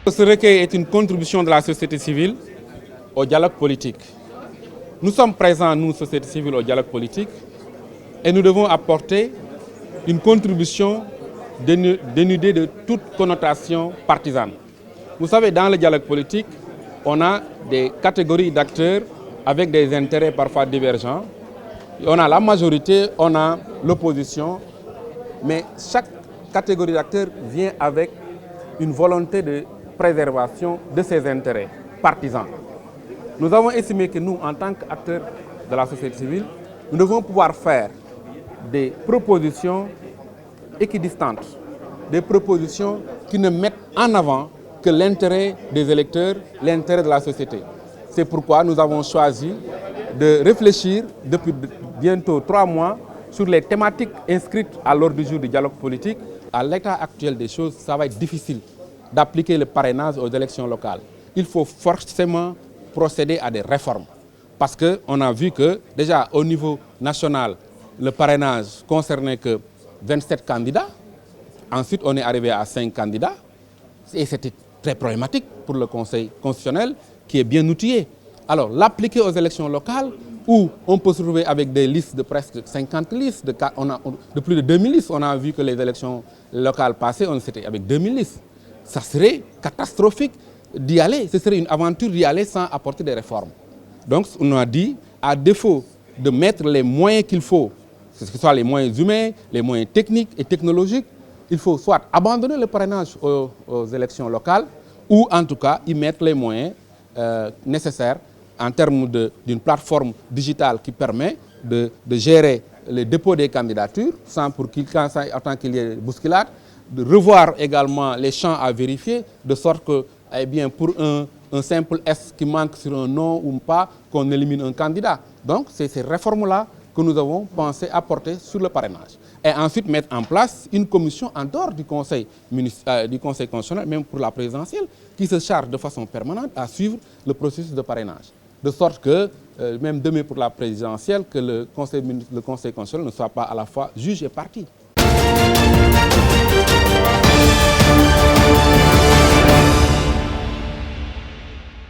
Ce recueil est une contribution de la société civile au dialogue politique. Nous sommes présents, nous, société civile, au dialogue politique et nous devons apporter une contribution dénudée de toute connotation partisane. Vous savez, dans le dialogue politique, on a des catégories d'acteurs avec des intérêts parfois divergents. On a la majorité, on a l'opposition, mais chaque catégorie d'acteurs vient avec une volonté de préservation de ses intérêts partisans. Nous avons estimé que nous, en tant qu'acteurs de la société civile, nous devons pouvoir faire des propositions équidistantes, des propositions qui ne mettent en avant que l'intérêt des électeurs, l'intérêt de la société. C'est pourquoi nous avons choisi de réfléchir depuis bientôt 3 mois sur les thématiques inscrites à l'ordre du jour du dialogue politique. À l'état actuel des choses, ça va être difficile d'appliquer le parrainage aux élections locales. Il faut forcément procéder à des réformes. Parce qu'on a vu que déjà au niveau national, le parrainage concernait que 27 candidats. Ensuite, on est arrivé à 5 candidats. Et c'était très problématique pour le Conseil constitutionnel qui est bien outillé. Alors, l'appliquer aux élections locales, où on peut se trouver avec des listes de presque 50 listes, de plus de 2000 listes. On a vu que les élections locales passées, on était avec 2000 listes. Ça serait catastrophique d'y aller. Ce serait une aventure d'y aller sans apporter des réformes. Donc, on a dit, à défaut de mettre les moyens qu'il faut, que ce soit les moyens humains, les moyens techniques et technologiques, il faut soit abandonner le parrainage aux élections locales ou en tout cas y mettre les moyens nécessaires en termes d'une plateforme digitale qui permet de gérer le dépôt des candidatures sans qu'il y ait bousculade, de revoir également les champs à vérifier de sorte que, eh bien, pour un simple S qui manque sur un nom ou pas, qu'on élimine un candidat. Donc, c'est ces réformes-là que nous avons pensé apporter sur le parrainage. Et ensuite mettre en place une commission en dehors du Conseil constitutionnel, même pour la présidentielle, qui se charge de façon permanente à suivre le processus de parrainage. De sorte que, même demain pour la présidentielle, que le Conseil constitutionnel ne soit pas à la fois juge et partie.